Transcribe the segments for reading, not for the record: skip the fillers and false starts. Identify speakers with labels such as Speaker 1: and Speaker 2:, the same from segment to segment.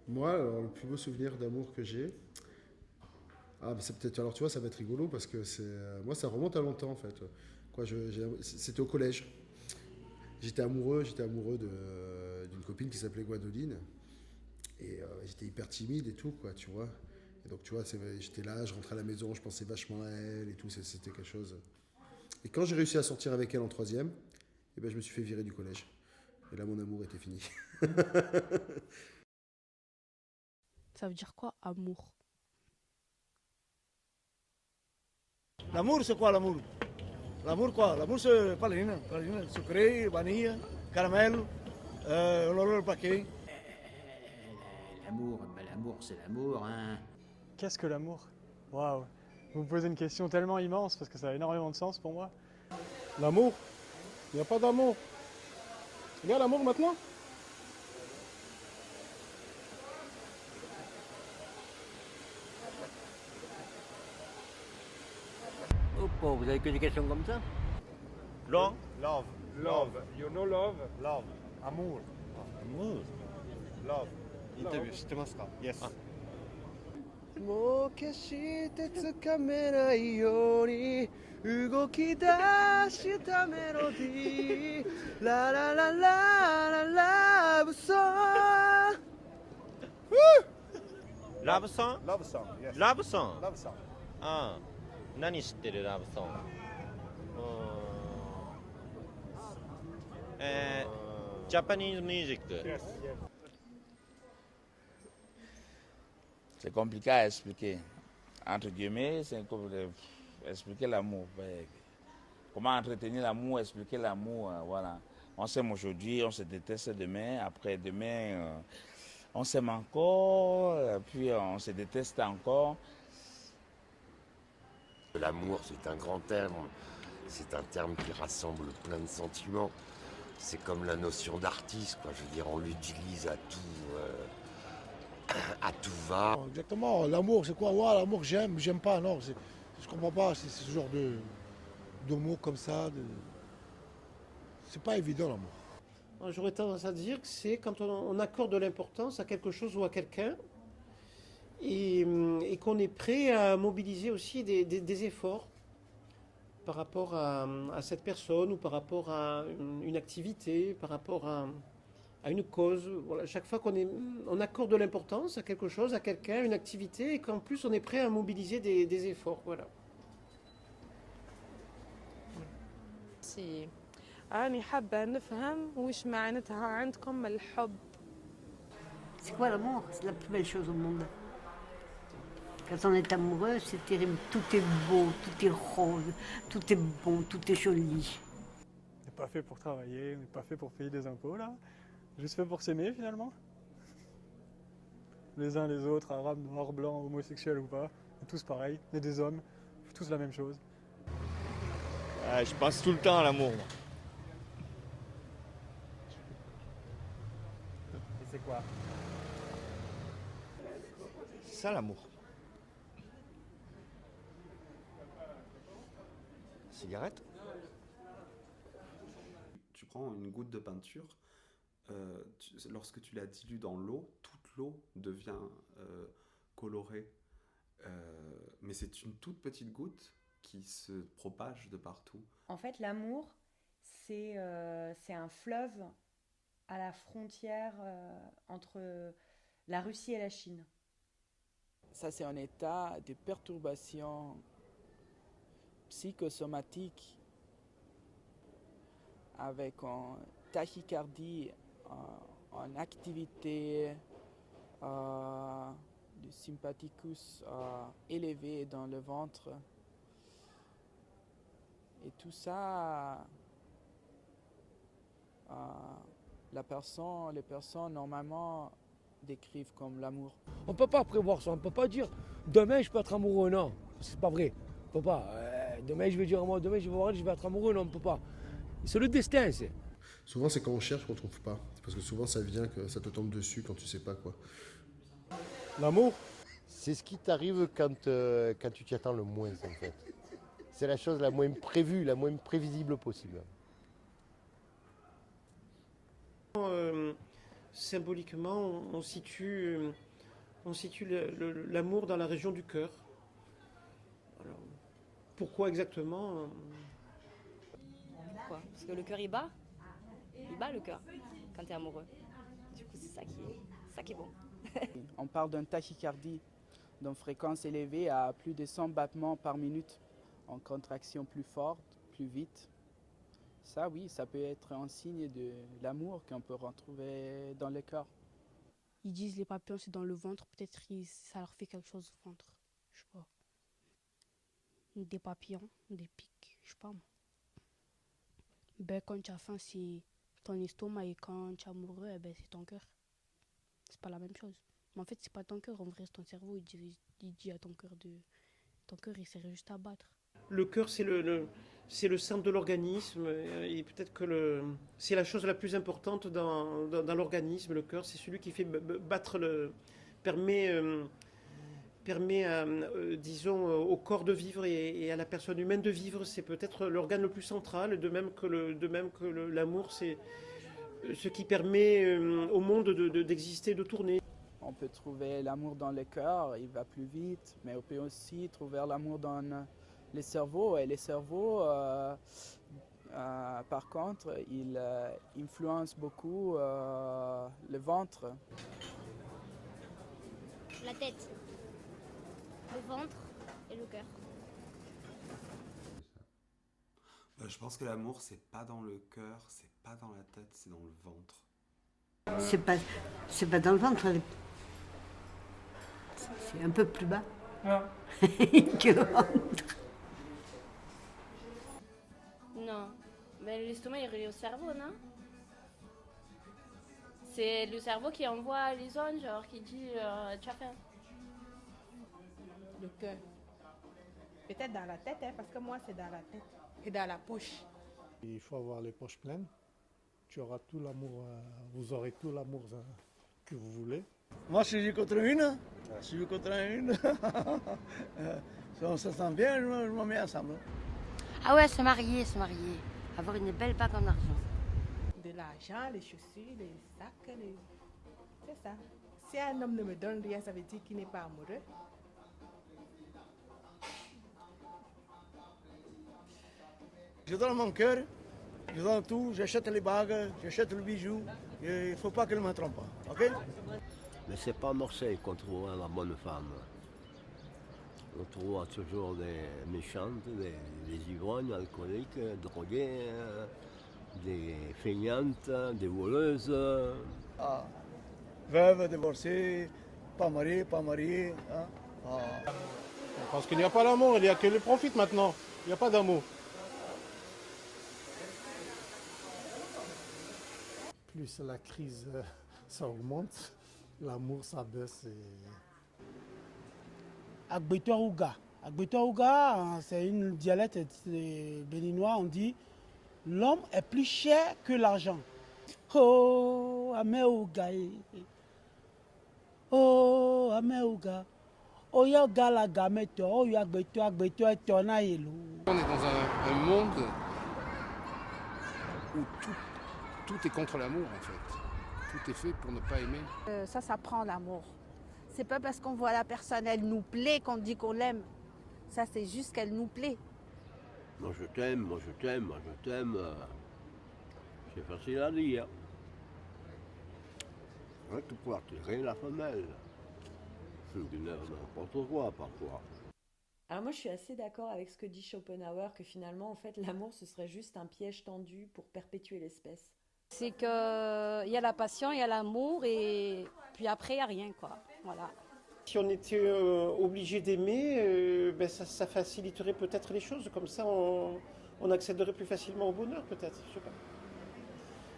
Speaker 1: Moi, alors, le plus beau souvenir d'amour que j'ai, ah, bah, c'est peut-être, alors tu vois, ça va être rigolo parce que moi, ça remonte à longtemps en fait. Quoi, c'était au collège. J'étais amoureux d'une copine qui s'appelait Gwendoline et j'étais hyper timide et tout, quoi, tu vois. Et donc, tu vois, j'étais là, je rentrais à la maison, je pensais vachement à elle et tout, c'était quelque chose. Et quand j'ai réussi à sortir avec elle en troisième, eh ben, je me suis fait virer du collège. Et là, mon amour était fini.
Speaker 2: Ça veut dire quoi, amour?
Speaker 3: L'amour, c'est quoi l'amour? L'amour quoi? L'amour, c'est praline, sucré, vanille, caramel, le paquet.
Speaker 4: L'amour, ben l'amour c'est l'amour, hein.
Speaker 5: Qu'est-ce que l'amour? Waouh! Vous me posez une question tellement immense parce que ça a énormément de sens pour moi.
Speaker 3: L'amour? Il n'y a pas d'amour. Il y a l'amour maintenant?
Speaker 4: Oh, pas, vous avez que des questions comme ça?
Speaker 6: Love.
Speaker 7: Love.
Speaker 6: Love. You know love?
Speaker 7: Love. Amour.
Speaker 6: Amour.
Speaker 7: Love. インタビュー知ってますか Yes.
Speaker 3: もう決してつかめないように動き出したメロディーララララララブソング
Speaker 6: Love song?
Speaker 7: Love song. Yes.
Speaker 6: Love song?
Speaker 7: Love song.
Speaker 6: ああ。何知ってるラブソング？ジャパニーズミュージック。
Speaker 7: Yes.
Speaker 8: C'est compliqué à expliquer. Entre guillemets, c'est compliqué. Expliquer l'amour. Comment entretenir l'amour, expliquer l'amour, voilà. On s'aime aujourd'hui, on se déteste demain. Après demain, on s'aime encore, puis on se déteste encore.
Speaker 9: L'amour, c'est un grand terme. C'est un terme qui rassemble plein de sentiments. C'est comme la notion d'artiste, quoi. Je veux dire, on l'utilise à tout va.
Speaker 3: Exactement, l'amour c'est quoi? Ouais, l'amour j'aime pas, non, je comprends pas, c'est ce genre de mots comme ça. C'est pas évident l'amour.
Speaker 10: J'aurais tendance à dire que c'est quand on accorde de l'importance à quelque chose ou à quelqu'un et qu'on est prêt à mobiliser aussi des efforts par rapport à cette personne ou par rapport à une activité, par rapport à une cause. Voilà, chaque fois on accorde de l'importance à quelque chose, à quelqu'un, une activité, et qu'en plus on est prêt à mobiliser des efforts. Voilà.
Speaker 2: سي أنا حابة نفهم وش معناتها عندكم الحب.
Speaker 11: C'est quoi l'amour? C'est la plus belle chose au monde. Quand on est amoureux, c'est terrible. Tout est beau, tout est rose, tout est bon, tout est joli.
Speaker 5: On n'est pas fait pour travailler, on n'est pas fait pour payer des impôts là. Juste fait pour s'aimer finalement. Les uns les autres, arabes, noirs, blancs, homosexuels ou pas, on est tous pareils, on est des hommes, on fait tous la même chose.
Speaker 6: Je pense tout le temps à l'amour.
Speaker 5: Et c'est quoi?
Speaker 6: C'est ça l'amour. Cigarette?
Speaker 12: Tu prends une goutte de peinture, lorsque tu la dilues dans l'eau, toute l'eau devient colorée. Mais c'est une toute petite goutte qui se propage de partout.
Speaker 13: En fait, l'amour, c'est un fleuve à la frontière entre la Russie et la Chine.
Speaker 14: Ça, c'est un état de perturbation psychosomatique avec une tachycardie, une activité du sympathicus élevé dans le ventre. Et tout ça, les personnes normalement décrivent comme l'amour.
Speaker 15: On ne peut pas prévoir ça, on ne peut pas dire demain je peux être amoureux, non, c'est pas vrai. On peut pas. Demain je vais dire moi, demain je vais voir, je vais être amoureux, non, on ne peut pas. C'est le destin, c'est.
Speaker 1: Souvent, c'est quand on cherche qu'on ne trouve pas. Parce que souvent, ça vient que ça te tombe dessus quand tu sais pas quoi.
Speaker 3: L'amour,
Speaker 9: C'est ce qui t'arrive quand tu t'y attends le moins, en fait. C'est la chose la moins prévue, la moins prévisible possible.
Speaker 10: symboliquement, on situe l'amour dans la région du cœur. Alors, pourquoi exactement?
Speaker 16: Pourquoi? Parce que le cœur il bat le cœur quand tu es amoureux. Du coup, c'est ça qui est bon.
Speaker 14: On parle d'une tachycardie, d'une fréquence élevée à plus de 100 battements par minute, en contraction plus forte, plus vite. Ça, oui, ça peut être un signe de l'amour qu'on peut retrouver dans le cœur.
Speaker 17: Ils disent les papillons c'est dans le ventre, peut-être ça leur fait quelque chose au ventre, je sais pas. Des papillons, des pics, je sais pas moi. Ben, quand tu as faim, c'est ton estomac et quand tu es amoureux, eh ben, c'est ton cœur. C'est pas la même chose. Mais en fait, c'est pas ton cœur, en vrai, c'est ton cerveau. Il dit à ton cœur il sert juste à battre.
Speaker 10: Le cœur, c'est le centre de l'organisme et peut-être que c'est la chose la plus importante dans l'organisme. Le cœur, c'est celui qui fait battre permet disons, au corps de vivre et à la personne humaine de vivre. C'est peut-être l'organe le plus central, de même que l'amour, c'est ce qui permet au monde d'exister, de tourner.
Speaker 14: On peut trouver l'amour dans le cœur, il va plus vite, mais on peut aussi trouver l'amour dans le cerveau. Et le cerveau, par contre, il influence beaucoup le ventre.
Speaker 18: La tête, le ventre et le cœur.
Speaker 12: Je pense que l'amour, c'est pas dans le cœur, c'est pas dans la tête, c'est dans le ventre.
Speaker 11: C'est pas dans le ventre, c'est un peu plus bas que le ventre.
Speaker 16: Non, mais l'estomac est relié au cerveau, non? C'est le cerveau qui envoie les zones, genre qui dit tu as faim.
Speaker 2: Le cœur. Peut-être dans la tête, hein, parce que moi c'est dans la tête et dans la poche.
Speaker 7: Il faut avoir les poches pleines. Tu auras tout l'amour, vous aurez tout l'amour que vous voulez.
Speaker 15: Moi, je suis contre une. Je suis contre une. Si on se sent bien, je me mets ensemble.
Speaker 11: Ah ouais, se marier. Avoir une belle bague en argent.
Speaker 2: De l'argent, les chaussures, les sacs, c'est ça. Si un homme ne me donne rien, ça veut dire qu'il n'est pas amoureux.
Speaker 15: Je donne mon cœur, je donne tout, j'achète les bagues, j'achète le bijou. Il ne faut pas qu'elle ne me trompe pas, ok?
Speaker 9: Mais c'est pas à Marseille qu'on trouvera la bonne femme. On trouvera toujours des méchantes, des ivrognes, alcooliques, droguées, des feignantes, des voleuses.
Speaker 15: Ah, veuve, divorcée, pas mariée. Hein? Ah.
Speaker 7: Parce qu'il n'y a pas l'amour, il n'y a que le profit maintenant. Il n'y a pas d'amour. Plus la crise, ça augmente, l'amour, ça baisse.
Speaker 19: Agbetoaouga. Agbetoaouga, c'est une dialecte béninois, on dit l'homme est plus cher que l'argent. Oh, Améouga. Oh, Améouga. Oh, Yaga la gameto, oh, Yagbeto, tona yelo.
Speaker 20: On est dans un monde où tout est contre l'amour en fait. Tout est fait pour ne pas aimer.
Speaker 21: Ça s'apprend l'amour. C'est pas parce qu'on voit la personne, elle nous plaît qu'on dit qu'on l'aime. Ça, c'est juste qu'elle nous plaît.
Speaker 9: Moi je t'aime. C'est facile à dire. Ouais, tu pourras tirer la femelle. Du n'importe quoi parfois.
Speaker 13: Alors moi je suis assez d'accord avec ce que dit Schopenhauer, que finalement en fait l'amour ce serait juste un piège tendu pour perpétuer l'espèce.
Speaker 17: C'est qu'il y a la passion, il y a l'amour et puis après il n'y a rien quoi. Voilà.
Speaker 10: Si on était obligé d'aimer, ça faciliterait peut-être les choses. Comme ça on accéderait plus facilement au bonheur peut-être. Je sais pas.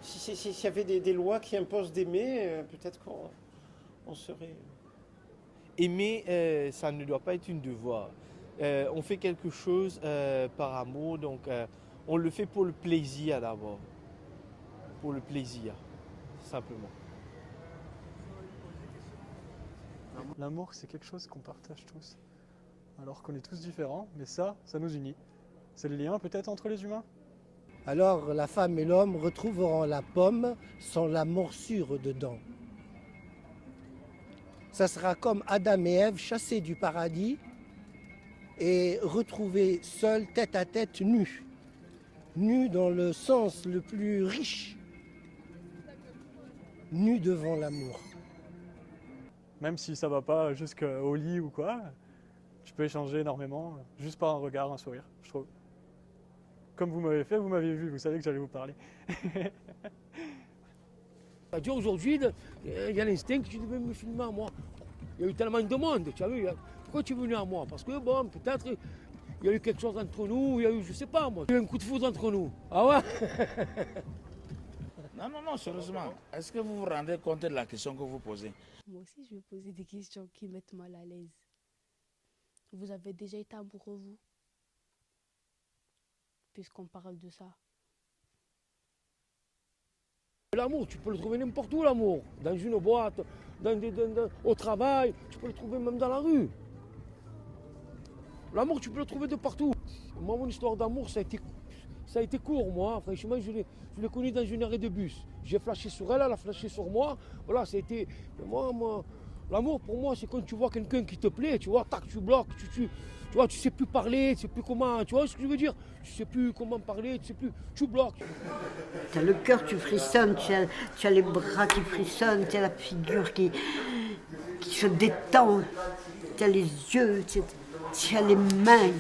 Speaker 10: S'il y avait des lois qui imposent d'aimer, peut-être qu'on serait...
Speaker 3: Aimer, ça ne doit pas être une devoir. On fait quelque chose par amour, donc on le fait pour le plaisir d'abord. Pour le plaisir, simplement.
Speaker 5: L'amour, c'est quelque chose qu'on partage tous. Alors qu'on est tous différents, mais ça nous unit. C'est le lien peut-être entre les humains.
Speaker 19: alors la femme et l'homme retrouveront la pomme sans la morsure dedans. Ça sera comme Adam et Ève chassés du paradis et retrouvés seuls, tête à tête, nus. Nus dans le sens le plus riche. Nus devant l'amour.
Speaker 5: Même si ça va pas jusqu'au lit ou quoi, tu peux échanger énormément, juste par un regard, un sourire, je trouve. Comme vous m'avez fait, vous m'aviez vu, vous savez que j'allais vous parler.
Speaker 15: Aujourd'hui, il y a l'instinct que tu devais me filmer à moi. Il y a eu tellement de demandes, tu as vu. Pourquoi tu es venu à moi? Parce que bon, peut-être il y a eu quelque chose entre nous, il y a eu, je sais pas moi, il y a eu un coup de foudre entre nous. Ah ouais?
Speaker 8: Non, sérieusement. Est-ce que vous vous rendez compte de la question que vous posez?
Speaker 17: Moi aussi, je vais poser des questions qui mettent mal à l'aise. Vous avez déjà été amoureux, vous? Puisqu'on parle de ça.
Speaker 15: L'amour, tu peux le trouver n'importe où, l'amour. Dans une boîte, au travail, tu peux le trouver même dans la rue. L'amour, tu peux le trouver de partout. Moi, mon histoire d'amour, ça a été court, moi. Franchement, je l'ai connue dans une arrêt de bus. J'ai flashé sur elle, elle a flashé sur moi. Voilà, ça a été... Moi, l'amour, pour moi, c'est quand tu vois quelqu'un qui te plaît, tu vois, tac, tu bloques, tu vois, tu sais plus parler, tu sais plus comment... Tu vois ce que je veux dire? Tu sais plus comment parler, tu sais plus... Tu bloques.
Speaker 11: Tu as le cœur, tu frissonnes, tu as les bras qui frissonnent, tu as la figure qui se détend, tu as les yeux, tu as les mains.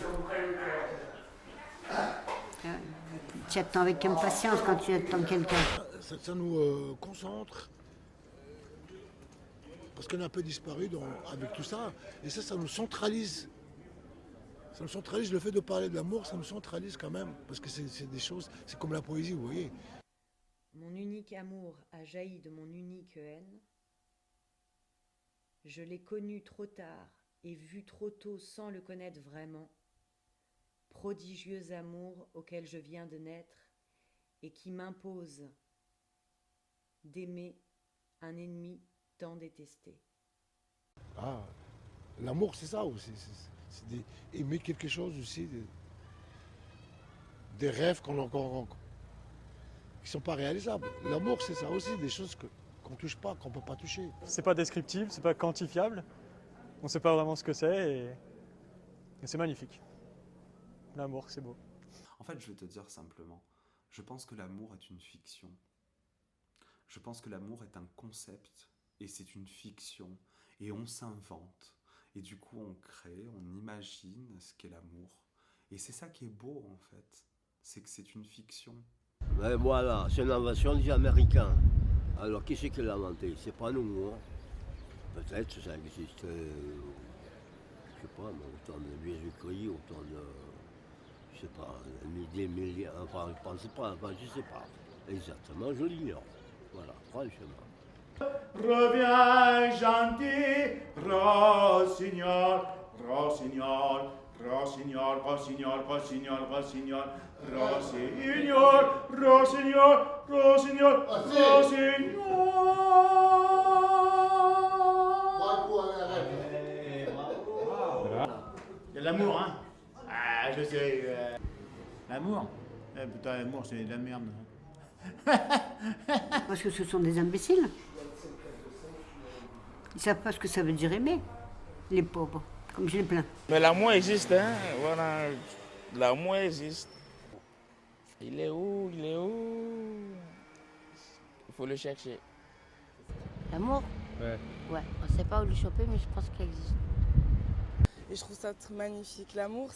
Speaker 11: Tu attends avec impatience quand tu attends quelqu'un.
Speaker 20: Ça nous concentre, parce qu'on a un peu disparu avec tout ça, et ça nous centralise. Ça nous centralise, le fait de parler de l'amour, ça nous centralise quand même, parce que c'est des choses, c'est comme la poésie, vous voyez.
Speaker 13: Mon unique amour a jailli de mon unique haine. Je l'ai connu trop tard et vu trop tôt sans le connaître vraiment. Prodigieux amour auquel je viens de naître et qui m'impose d'aimer un ennemi tant détesté.
Speaker 20: Ah, l'amour, c'est ça aussi. C'est aimer quelque chose aussi, des rêves qui ne sont pas réalisables. L'amour, c'est ça aussi, des choses qu'on ne touche pas, qu'on ne peut pas toucher.
Speaker 5: C'est pas descriptible, c'est pas quantifiable, on sait pas vraiment ce que c'est et c'est magnifique. L'amour, c'est beau.
Speaker 12: En fait, je vais te dire simplement, je pense que l'amour est une fiction. Je pense que l'amour est un concept et c'est une fiction et on s'invente. Et du coup, on crée, on imagine ce qu'est l'amour. Et c'est ça qui est beau, en fait. C'est que c'est une fiction.
Speaker 9: Mais voilà, c'est une invention des Américains. Alors, qui c'est qui l'a inventé? C'est pas nous. Hein. Peut-être ça existe, je sais pas, autant de Jésus-Christ, autant de... Je sais pas, des milliers, enfin, je pense pas, enfin, je sais pas. Exactement, je l'ignore. Voilà, franchement.
Speaker 4: Reviens gentil, rossignol, rossignol, rossignol, rossignol, rossignol, rossignol, rossignol, rossignol, rossignol, rossignol. Il y a de l'amour, hein? Ah, je sais. L'amour? Putain, l'amour, c'est de la merde.
Speaker 11: Parce que ce sont des imbéciles. Ils ne savent pas ce que ça veut dire aimer, les pauvres, comme je les plains.
Speaker 8: Mais l'amour existe, hein? Voilà, l'amour existe. Il est où? Il est où? Il faut le chercher.
Speaker 16: L'amour?
Speaker 14: Ouais.
Speaker 16: Ouais, on ne sait pas où le choper, mais je pense qu'il existe.
Speaker 22: Et je trouve ça magnifique. L'amour,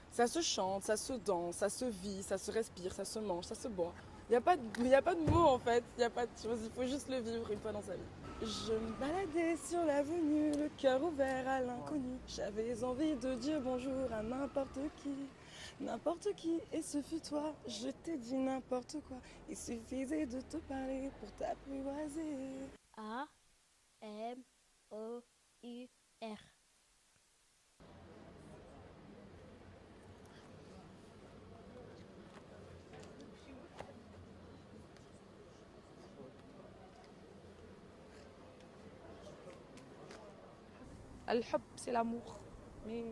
Speaker 22: ça se chante, ça se danse, ça se vit, ça se respire, ça se mange, ça se boit. Il n'y a pas de mots en fait, il n'y a pas de choses, il faut juste le vivre une fois dans sa vie. Je me baladais sur l'avenue, le cœur ouvert à l'inconnu. J'avais envie de dire bonjour à n'importe qui, et ce fut toi. Je t'ai dit n'importe quoi, il suffisait de te parler pour t'apprivoiser.
Speaker 18: A-M-O-U-R.
Speaker 2: Al-Hub, c'est l'amour. Mais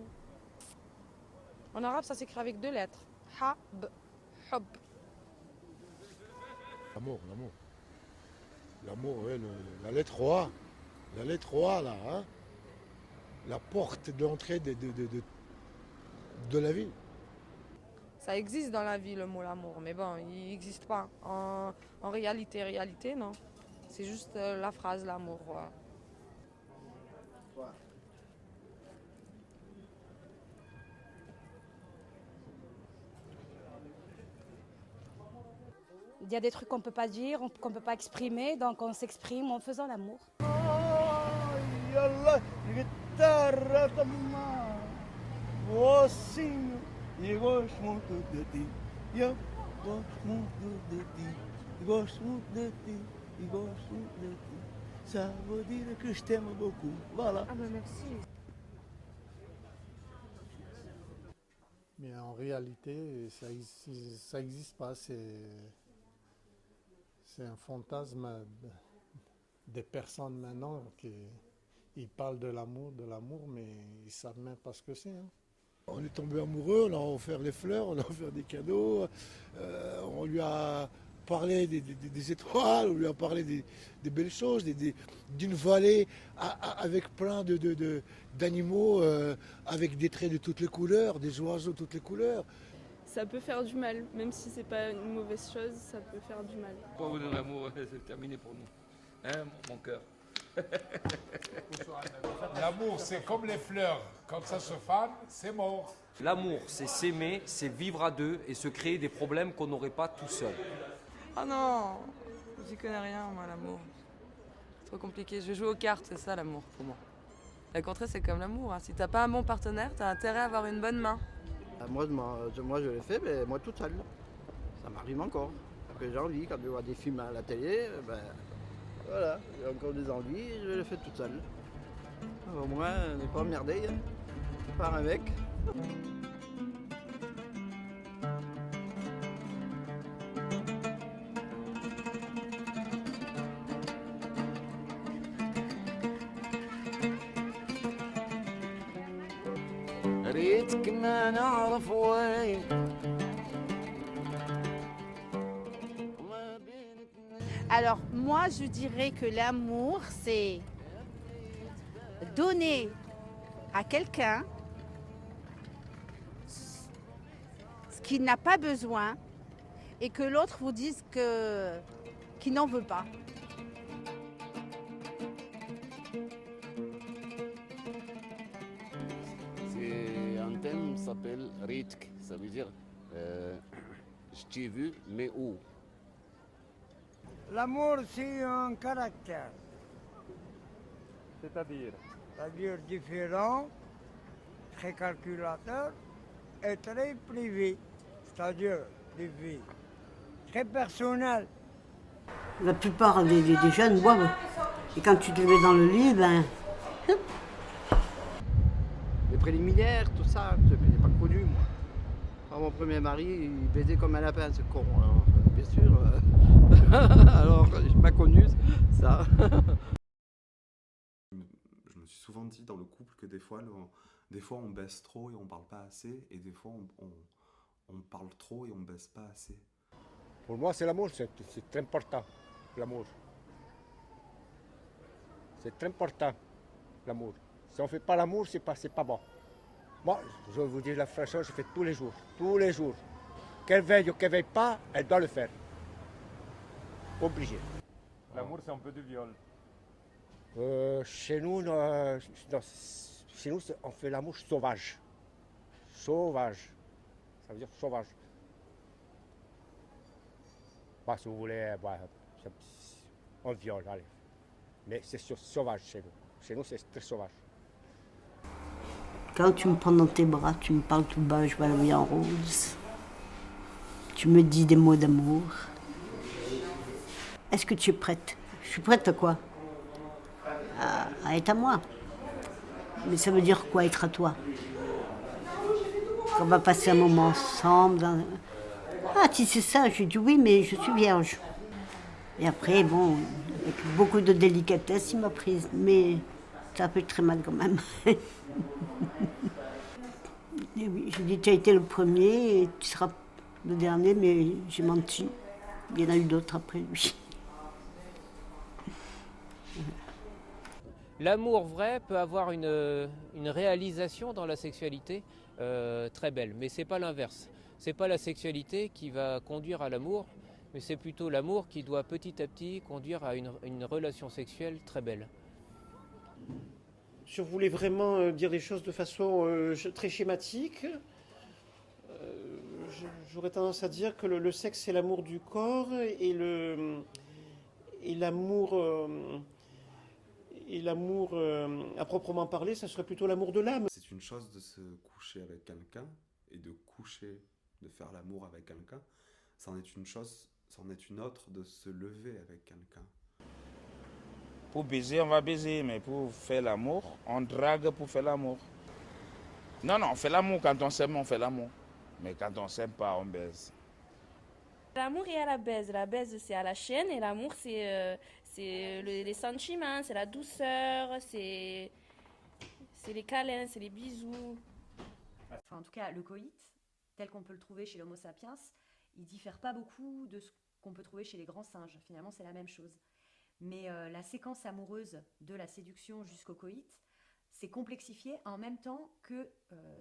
Speaker 2: en arabe, ça s'écrit avec 2 lettres. Ha-b, Hub.
Speaker 20: L'amour, l'amour. L'amour, oui, la lettre O. La lettre O, là, hein. La porte d'entrée de la vie.
Speaker 22: Ça existe dans la vie, le mot l'amour, mais bon, il n'existe pas. En réalité, non. C'est juste la phrase, l'amour. Ouais.
Speaker 1: Il y a des trucs qu'on ne peut pas dire, qu'on ne peut pas exprimer, donc on s'exprime en faisant l'amour.
Speaker 19: Ça veut dire que je t'aime beaucoup. Voilà.
Speaker 21: Ah ben merci.
Speaker 7: Mais en réalité, ça existe pas. C'est un fantasme des personnes maintenant qui ils parlent de l'amour, mais ils savent même pas ce que c'est. Hein.
Speaker 20: On est tombé amoureux, on a offert des fleurs, on a offert des cadeaux, on lui a parlé des étoiles, on lui a parlé des belles choses, d'une vallée avec plein d'animaux, avec des traits de toutes les couleurs, des oiseaux de toutes les couleurs.
Speaker 6: Ça peut faire du mal, même si c'est pas une mauvaise chose, ça peut faire du mal.
Speaker 15: Pour vous donner l'amour, c'est terminé pour nous. Hein, mon cœur.
Speaker 23: L'amour, c'est comme les fleurs. Quand ça se fane, c'est mort.
Speaker 24: L'amour, c'est s'aimer, c'est vivre à deux et se créer des problèmes qu'on n'aurait pas tout seul.
Speaker 22: Ah non, j'y connais rien, moi, l'amour. C'est trop compliqué. Je vais jouer aux cartes, c'est ça l'amour pour moi. La contrée, c'est comme l'amour. Hein. Si t'as pas un bon partenaire, t'as intérêt à avoir une bonne main.
Speaker 25: Moi, je l'ai fait, mais moi toute seule. Ça m'arrive encore. Après, j'ai envie, quand je vois des films à la télé, ben voilà, j'ai encore des envies, je le fais toute seule. Au moins, on n'est pas emmerdé par un mec.
Speaker 19: ريتك ما نعرف وين.
Speaker 21: Alors moi je dirais que l'amour c'est donner à quelqu'un ce qu'il n'a pas besoin et que l'autre vous dise qu'il n'en veut pas.
Speaker 26: C'est un thème qui s'appelle Ritk, ça veut dire je t'ai vu mais où.
Speaker 27: L'amour, c'est un caractère.
Speaker 5: C'est-à-dire
Speaker 27: C'est-à-dire différent, très calculateur et très privé. C'est-à-dire privé, très personnel.
Speaker 11: La plupart des jeunes boivent. Et quand tu te mets dans le lit, ben...
Speaker 25: Les préliminaires, tout ça, je n'ai pas connu, moi. Enfin, mon premier mari, il baisait comme un lapin, ce con. Alors, bien sûr... Alors, j'ai pas connu ça.
Speaker 12: Je me suis souvent dit dans le couple que des fois on baisse trop et on parle pas assez, et des fois on parle trop et on baisse pas assez.
Speaker 15: Pour moi, c'est l'amour, c'est très important, l'amour. C'est très important, l'amour. Si on ne fait pas l'amour, c'est pas bon. Moi, je vous dis la vraie chose, je fais tous les jours. Qu'elle veuille ou qu'elle ne veuille pas, elle doit le faire. Obligé.
Speaker 5: L'amour, c'est un peu de viol.
Speaker 15: Chez nous, on fait l'amour sauvage. Sauvage. Ça veut dire sauvage. Bah, si vous voulez, on viole, allez. Mais c'est sauvage chez nous. Chez nous, c'est très sauvage.
Speaker 11: Quand tu me prends dans tes bras, tu me parles tout bas, je vois la vie en rose. Tu me dis des mots d'amour. Est-ce que tu es prête? Je suis prête à quoi? À être à moi. Mais ça veut dire quoi, être à toi? On va passer un moment ensemble. Ah, si c'est ça, je dis oui, mais je suis vierge. Et après, bon, avec beaucoup de délicatesse, il m'a prise. Mais ça fait très mal quand même. Et oui, j'ai dit, tu as été le premier et tu seras le dernier, mais j'ai menti. Il y en a eu d'autres après lui.
Speaker 3: L'amour vrai peut avoir une réalisation dans la sexualité très belle, mais c'est pas l'inverse. C'est pas la sexualité qui va conduire à l'amour, mais c'est plutôt l'amour qui doit petit à petit conduire à une relation sexuelle très belle.
Speaker 4: Si on voulait vraiment dire les choses de façon très schématique, j'aurais tendance à dire que le sexe c'est l'amour du corps et l'amour à proprement parler, ça serait plutôt l'amour de l'âme.
Speaker 12: C'est une chose de se coucher avec quelqu'un et de faire l'amour avec quelqu'un. C'en est une chose, c'en est une autre de se lever avec quelqu'un.
Speaker 8: Pour baiser, on va baiser, mais pour faire l'amour, on drague pour faire l'amour. Non, on fait l'amour. Quand on s'aime, on fait l'amour. Mais quand on s'aime pas, on baise.
Speaker 9: L'amour et à la baise. La baise, c'est à la chaîne et l'amour, c'est les sentiments, c'est la douceur, c'est les câlins, c'est les bisous.
Speaker 10: Enfin, en tout cas, le coït, tel qu'on peut le trouver chez l'Homo sapiens, il diffère pas beaucoup de ce qu'on peut trouver chez les grands singes. Finalement, c'est la même chose. Mais la séquence amoureuse de la séduction jusqu'au coït s'est complexifiée en même temps que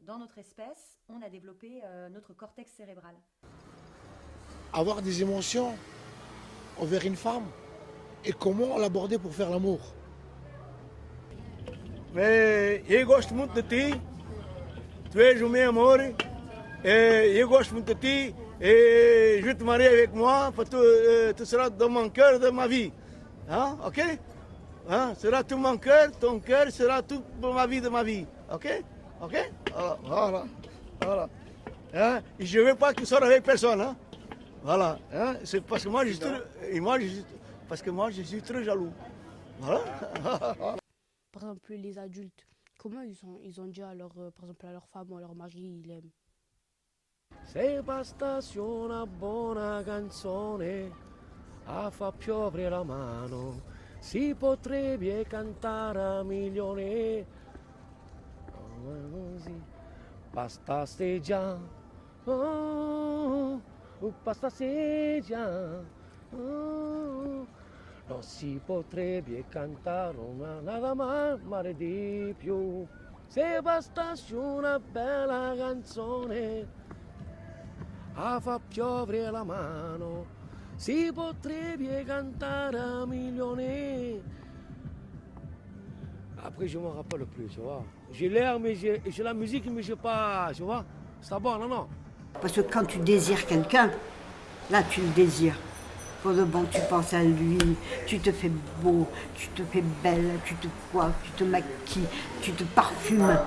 Speaker 10: dans notre espèce, on a développé notre cortex cérébral.
Speaker 20: Avoir des émotions envers une femme et comment l'aborder pour faire l'amour.
Speaker 27: Mais eu gosto muito de ti, tu és o meu amor, et eu gosto muito de ti, et je vais te marier avec moi, tu seras dans mon cœur, de ma vie. Hein? Ok? Hein? Sera tout mon cœur, ton cœur sera toute ma vie de ma vie. Ok? Ok? Voilà. Hein? Et je ne veux pas que tu sois avec personne. Hein? Voilà. Hein? C'est parce que moi, je suis très jaloux. Voilà.
Speaker 13: Par exemple, les adultes, comment ils ont dit à par exemple, à leur femme ou à leur mari, ils aiment.
Speaker 15: Se bastasse una buona canzone a fa piovere la mano, si potrebbe cantare a milioni. Così bastasse già, bastasse già, non si potrebbe cantare nada male di più. Se bastasse una bella canzone a fa piovere la mano, si potrebbe cantare a milioni. Après, je ne me rappelle plus, tu vois. J'ai l'air, mais j'ai la musique, mais je n'ai pas, tu vois. C'est bon, non.
Speaker 11: Parce que quand tu désires quelqu'un, là, tu le désires. Pour le bon, tu penses à lui, tu te fais beau, tu te fais belle, tu te coiffes, tu te maquilles, tu te parfumes.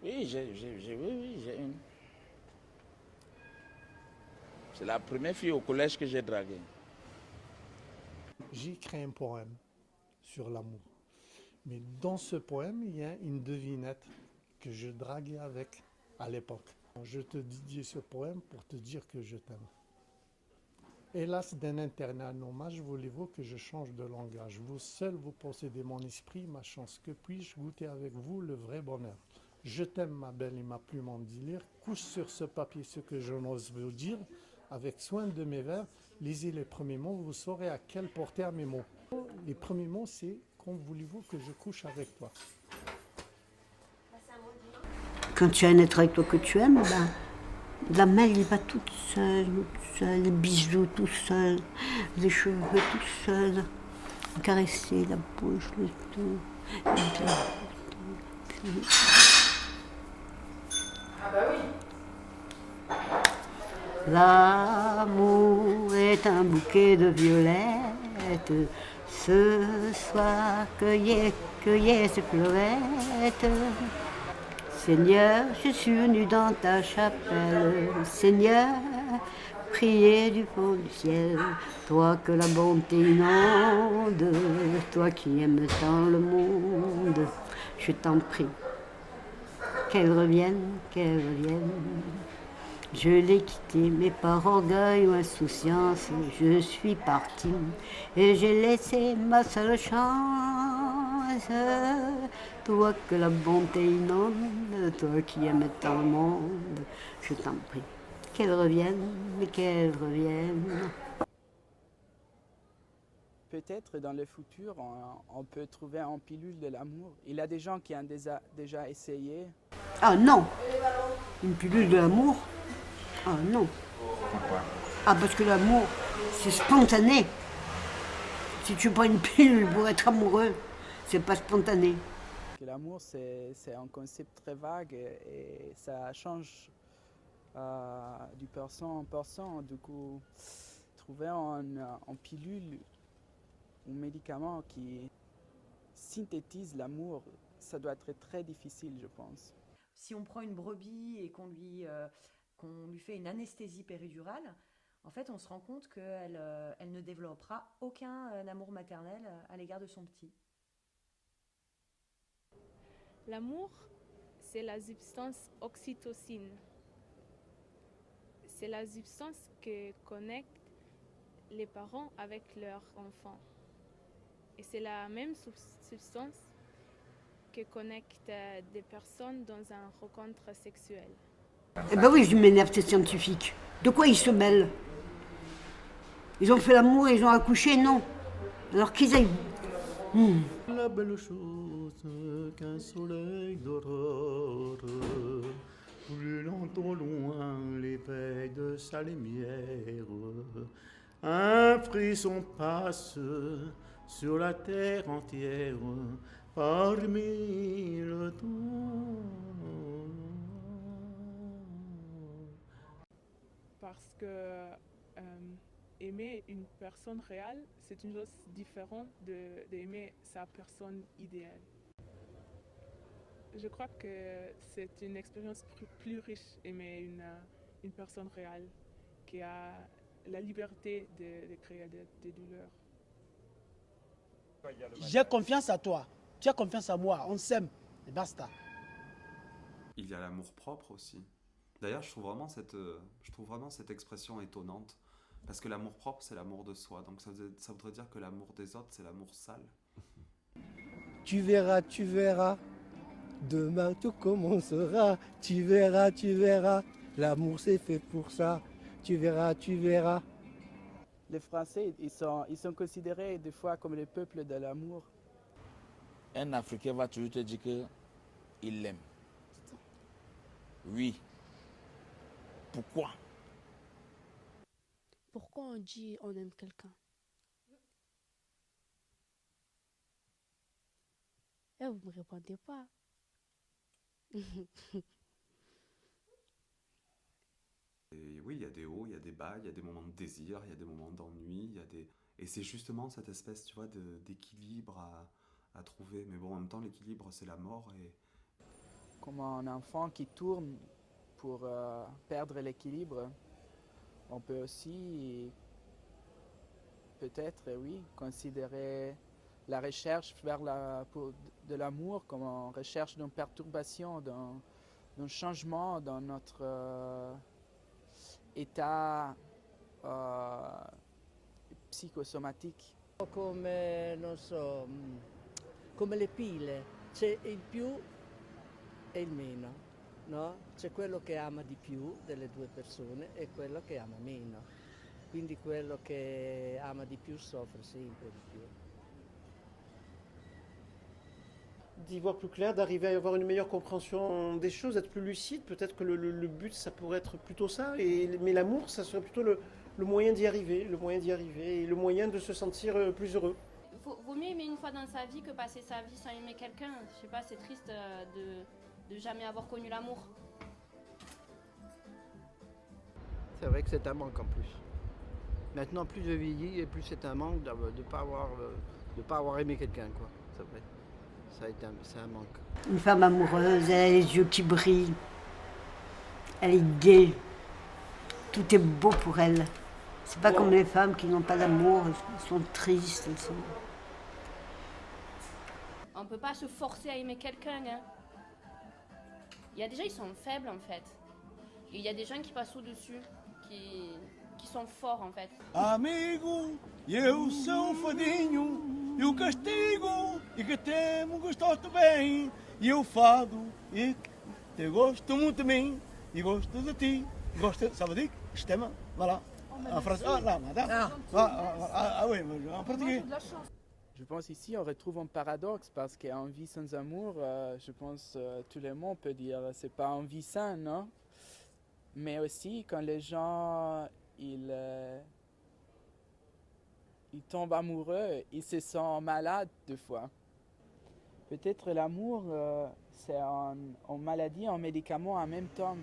Speaker 8: Oui, j'ai une. C'est la première fille au collège que j'ai draguée.
Speaker 7: J'ai écrit un poème sur l'amour. Mais dans ce poème, il y a une devinette que je draguais avec à l'époque. Je te dédie ce poème pour te dire que je t'aime. Hélas, d'un internat hommage, voulez-vous que je change de langage? Vous seul, vous possédez mon esprit, ma chance. Que puis-je goûter avec vous le vrai bonheur? Je t'aime, ma belle, et ma plume en délire. Couche sur ce papier ce que je n'ose vous dire. Avec soin de mes vers, lisez les premiers mots, vous saurez à quelle portée mes mots. Les premiers mots, c'est « Quand voulez-vous que je couche avec toi ?»
Speaker 11: Quand tu as un être avec toi que tu aimes, ben, la main, il va toute seule, les bijoux tout seul, les cheveux tout seul, caresser la bouche, le tout.
Speaker 10: Ah bah oui.
Speaker 11: L'amour est un bouquet de violettes. Ce soir, cueillez ces fleurettes. Seigneur, je suis venu dans ta chapelle. Seigneur, priez du fond du ciel. Toi que la bonté inonde, toi qui aimes tant le monde, je t'en prie, qu'elle revienne, qu'elle revienne. Je l'ai quitté, mais par orgueil ou insouciance, je suis partie et j'ai laissé ma seule chance. Toi que la bonté inonde, revienne, toi qui aimes tant le monde, je t'en prie. Qu'elle revienne, mais qu'elle revienne.
Speaker 1: Peut-être dans le futur, on peut trouver une pilule de l'amour. Il y a des gens qui ont déjà essayé.
Speaker 11: Ah non! Une pilule de l'amour? Ah non!
Speaker 8: Pourquoi?
Speaker 11: Ah parce que l'amour, c'est spontané. Si tu prends une pilule pour être amoureux, c'est pas spontané.
Speaker 1: L'amour, c'est un concept très vague et ça change du personne en personne. Du coup, trouver un pilule, un médicament qui synthétise l'amour, ça doit être très difficile, je pense.
Speaker 10: Si on prend une brebis et qu'on lui fait une anesthésie péridurale, en fait, on se rend compte qu'elle elle ne développera aucun amour maternel à l'égard de son petit.
Speaker 2: L'amour, c'est la substance oxytocine. C'est la substance qui connecte les parents avec leurs enfants. Et c'est la même substance qui connecte des personnes dans une rencontre sexuelle.
Speaker 11: Eh ben oui, je m'énerve, ces scientifiques. De quoi ils se mêlent? Ils ont fait l'amour et ils ont accouché, non. Alors qu'ils aillent...
Speaker 6: La belle chose qu'un soleil d'aurore, brûlant au loin l'éveil de sa lumière, un frisson passe sur la terre entière, parmi le temps.
Speaker 14: Parce que aimer une personne réelle, c'est une chose différente d'aimer sa personne idéale. Je crois que c'est une expérience plus riche aimer une personne réelle qui a la liberté de créer des douleurs.
Speaker 15: J'ai confiance à toi, tu as confiance à moi, on s'aime, et basta.
Speaker 12: Il y a l'amour propre aussi. D'ailleurs, je trouve vraiment cette expression étonnante. Parce que l'amour propre, c'est l'amour de soi. Donc ça voudrait dire que l'amour des autres, c'est l'amour sale.
Speaker 19: Tu verras. Demain tout commencera. Tu verras. L'amour c'est fait pour ça. Tu verras.
Speaker 1: Les Français, ils sont considérés des fois comme le peuple de l'amour.
Speaker 8: Un Africain va toujours te dire qu'il l'aime. Oui. Pourquoi?
Speaker 13: Pourquoi on dit on aime quelqu'un? Et vous ne me répondez pas.
Speaker 12: Et oui, il y a des hauts, il y a des bas, il y a des moments de désir, il y a des moments d'ennui, et c'est justement cette espèce, tu vois, d'équilibre à trouver. Mais bon, en même temps, l'équilibre, c'est la mort.
Speaker 1: Comme un enfant qui tourne pour perdre l'équilibre, on peut aussi, peut-être, oui, considérer la recherche de l'amour comme une recherche d'une perturbation, d'un changement dans notre état psychosomatique.
Speaker 16: Come, non so, come le pile, c'è il più e il meno, no? C'è quello che ama di più delle due persone e quello che ama meno. Quindi quello che ama di più soffre sempre di più.
Speaker 4: D'y voir plus clair, d'arriver à avoir une meilleure compréhension des choses, d'être plus lucide. Peut-être que le but, ça pourrait être plutôt ça. Mais l'amour, ça serait plutôt le moyen d'y arriver, et le moyen de se sentir plus heureux.
Speaker 9: Vaut mieux aimer une fois dans sa vie que passer sa vie sans aimer quelqu'un. Je sais pas, c'est triste de jamais avoir connu l'amour.
Speaker 25: C'est vrai que c'est un manque en plus. Maintenant, plus je vieillis et plus c'est un manque de ne pas avoir aimé quelqu'un, quoi. C'est vrai. C'est un manque.
Speaker 11: Une femme amoureuse, elle a les yeux qui brillent. Elle est gaie. Tout est beau pour elle. C'est pas comme les femmes qui n'ont pas d'amour, elles sont tristes.
Speaker 9: On peut pas se forcer à aimer quelqu'un. Hein. Il y a des gens, ils sont faibles en fait. Et il y a des gens qui passent au-dessus, qui sont forts en fait.
Speaker 27: Amigo, eu sou fadinho, e o castigo, e que temo gostoso bem, e o fado, e Eu gosto muito de mim e gosto de ti. Gosto, ça veut dire je t'aime. Voilà. En français. Ah, là, madame. Oui, en portugais.
Speaker 1: Je pense ici on retrouve un paradoxe parce qu'en vie sans amour, je pense tout le monde peut dire c'est pas une vie saine, non? Mais aussi quand les gens ils tombent amoureux, ils se sentent malades deux fois. Peut-être l'amour c'est une maladie, un médicament en même temps.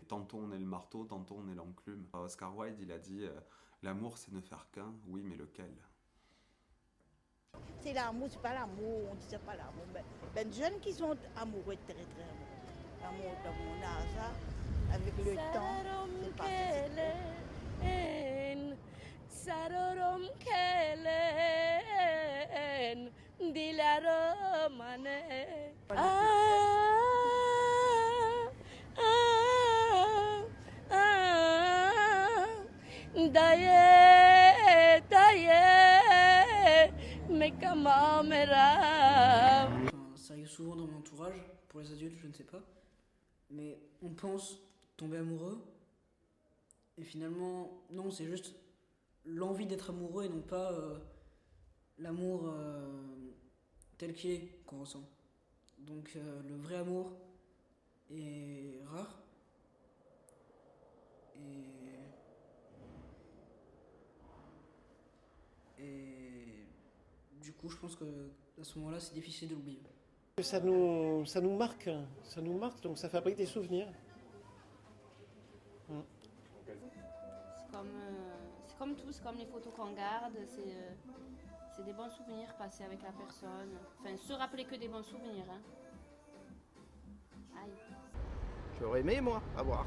Speaker 12: Tantôt on est le marteau, tantôt on est l'enclume. Oscar Wilde il a dit l'amour c'est ne faire qu'un, oui mais lequel?
Speaker 17: C'est l'amour, c'est pas l'amour, on dit c'est pas l'amour. Mais les jeunes qui sont amoureux, très très amoureux. L'amour de mon âge, avec le temps, c'est pas
Speaker 9: Sarorom kelen dilaromane. Daye, daye, mais comment me
Speaker 18: Ça arrive souvent dans mon entourage, pour les adultes, je ne sais pas. Mais on pense tomber amoureux, et finalement, non, c'est juste l'envie d'être amoureux et non pas l'amour tel qu'il est qu'on ressent. Donc le vrai amour est rare. Et du coup, je pense que à ce moment-là, c'est difficile de l'oublier.
Speaker 4: Ça nous marque, donc ça fabrique des souvenirs.
Speaker 9: C'est comme tout, c'est comme les photos qu'on garde, c'est des bons souvenirs passés avec la personne. Enfin, se rappeler que des bons souvenirs. Hein. Aïe.
Speaker 25: J'aurais aimé, moi, avoir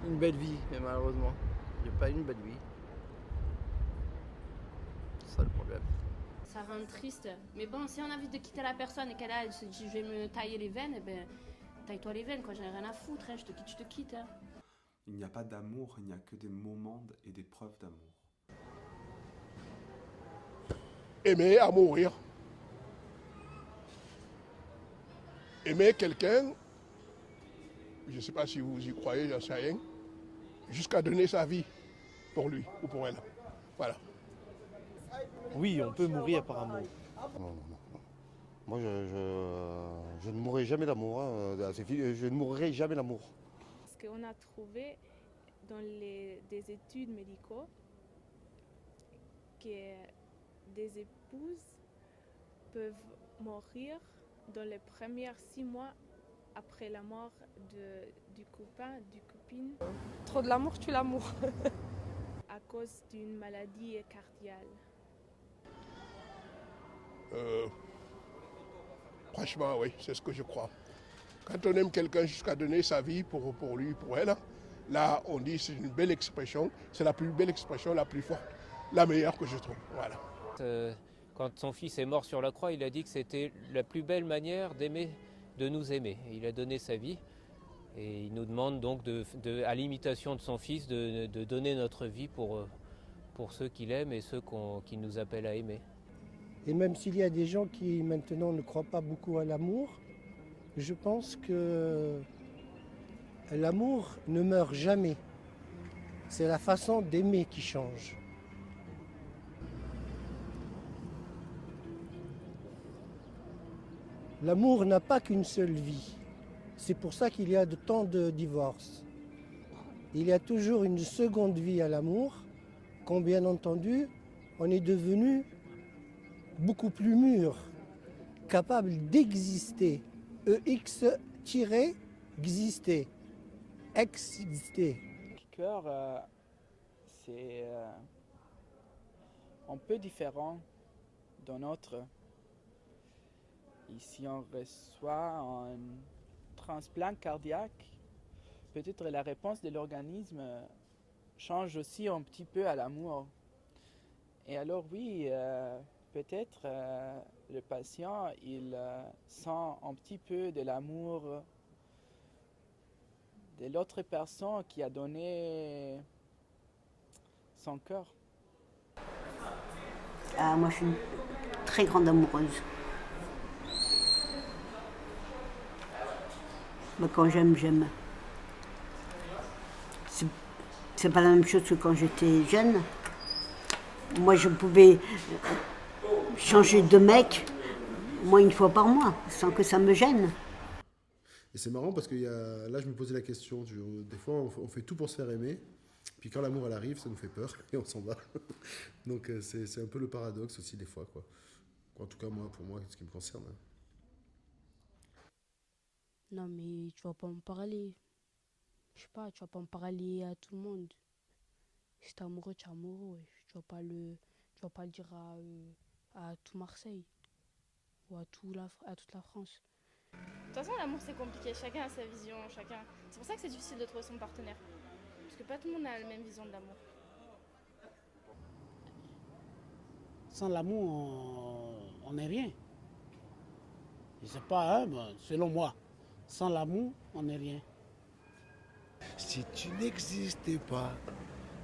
Speaker 25: une belle vie, mais malheureusement, j'ai pas une belle vie. C'est ça le problème.
Speaker 9: Ça rend triste. Mais bon, si on a envie de quitter la personne et qu'elle se dit je vais me tailler les veines, eh ben, taille-toi les veines, quoi, j'en ai rien à foutre, hein, je te quitte. Hein.
Speaker 12: Il n'y a pas d'amour, il n'y a que des moments et des preuves d'amour.
Speaker 20: Aimer à mourir. Aimer quelqu'un, je ne sais pas si vous y croyez, j'en sais rien, jusqu'à donner sa vie pour lui ou pour elle. Voilà.
Speaker 4: Oui, on peut mourir par amour.
Speaker 21: Non. Moi, je ne mourrai jamais d'amour. Hein. Je ne mourrai jamais d'amour.
Speaker 2: Parce qu'on a trouvé dans des études médicales que des épouses peuvent mourir dans les premiers 6 mois après la mort du copain, du copine.
Speaker 22: Trop de l'amour tue l'amour.
Speaker 2: À cause d'une maladie cardiaque.
Speaker 20: Franchement, oui, c'est ce que je crois. Quand on aime quelqu'un jusqu'à donner sa vie pour lui, pour elle, là, on dit c'est une belle expression, c'est la plus belle expression, la plus forte, la meilleure que je trouve. Voilà.
Speaker 3: Quand son fils est mort sur la croix, il a dit que c'était la plus belle manière d'aimer, de nous aimer. Il a donné sa vie et il nous demande donc, à l'imitation de son fils, de donner notre vie pour ceux qu'il aime et ceux qu'il nous appelle à aimer.
Speaker 19: Et même s'il y a des gens qui maintenant ne croient pas beaucoup à l'amour, je pense que l'amour ne meurt jamais. C'est la façon d'aimer qui change. L'amour n'a pas qu'une seule vie. C'est pour ça qu'il y a tant de divorces. Il y a toujours une seconde vie à l'amour, quand bien entendu, on est devenu beaucoup plus mûr, capable d'exister. EX-exister. Exister.
Speaker 1: Le cœur, c'est un peu différent d'un autre. Ici, on reçoit un transplant cardiaque. Peut-être la réponse de l'organisme change aussi un petit peu à l'amour. Et alors oui, peut-être le patient, il sent un petit peu de l'amour de l'autre personne qui a donné son cœur.
Speaker 11: Ah, moi, je suis une très grande amoureuse. Mais quand j'aime, j'aime. C'est pas la même chose que quand j'étais jeune. Moi, je pouvais changer de mec, moi, une fois par mois, sans que ça me gêne.
Speaker 5: Et c'est marrant parce que là, je me posais la question. Des fois, on fait tout pour se faire aimer. Puis quand l'amour, elle arrive, ça nous fait peur et on s'en va. Donc, c'est un peu le paradoxe aussi, des fois, quoi. En tout cas, pour moi, ce qui me concerne.
Speaker 13: Non, mais tu vas pas me parler. Je sais pas, tu vas pas me parler à tout le monde. Si t'es amoureux, tu es amoureux. Ouais. Tu vas pas le dire à tout Marseille ou à toute la France.
Speaker 9: De toute façon, l'amour c'est compliqué, chacun a sa vision, chacun. C'est pour ça que c'est difficile de trouver son partenaire. Parce que pas tout le monde a la même vision de l'amour.
Speaker 6: Sans l'amour, on n'est rien. Je sais pas, hein, mais selon moi, sans l'amour, on n'est rien.
Speaker 20: Si tu n'existais pas,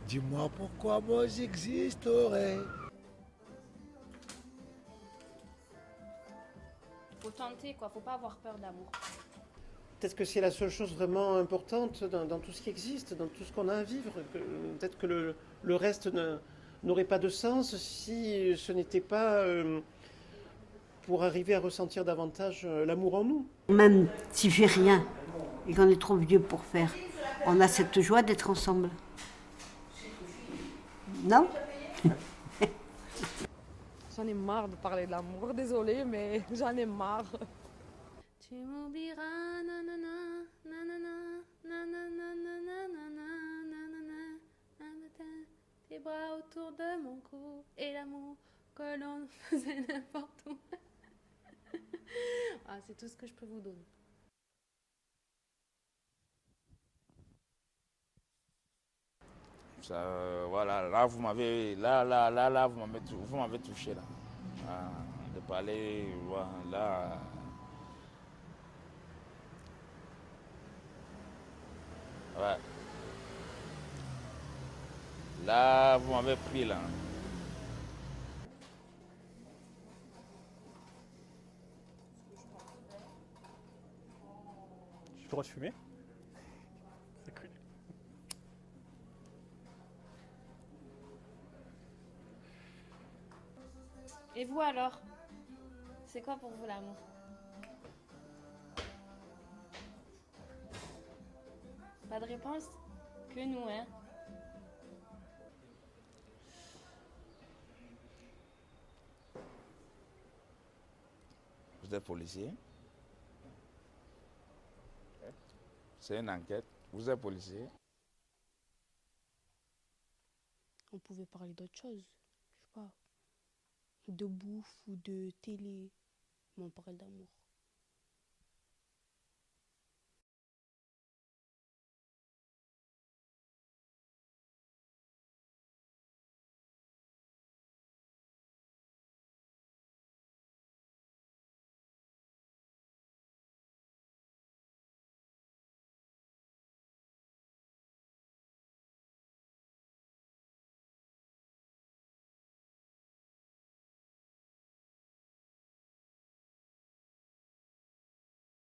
Speaker 20: dis-moi pourquoi moi j'existerais.
Speaker 9: Faut tenter quoi, faut pas avoir peur d'amour.
Speaker 4: Peut-être que c'est la seule chose vraiment importante dans tout ce qui existe, dans tout ce qu'on a à vivre. Peut-être que le reste n'aurait pas de sens si ce n'était pas pour arriver à ressentir davantage l'amour en nous.
Speaker 11: Même si j'ai rien et qu'on est trop vieux pour faire, on a cette joie d'être ensemble. Non?
Speaker 22: J'en ai marre de parler de l'amour, désolée, mais j'en ai marre.
Speaker 9: Tu m'oublieras, nanana, nanana, nanana, nanana, nanana, nanana, tes bras autour de mon cou et l'amour que l'on faisait n'importe où. Ah, c'est tout ce que je peux vous donner.
Speaker 8: Ça, voilà, là vous m'avez vous m'avez touché là. Ah, de parler, voilà, ouais. Là vous m'avez pris là.
Speaker 7: J'ai le droit de fumer? C'est cool.
Speaker 9: Et vous alors? C'est quoi pour vous l'amour? Pas de réponse? Que nous, hein?
Speaker 8: Vous êtes policier? C'est une enquête. Vous êtes policier?
Speaker 13: On pouvait parler d'autre chose, je sais pas, de bouffe ou de télé, mais on parle d'amour.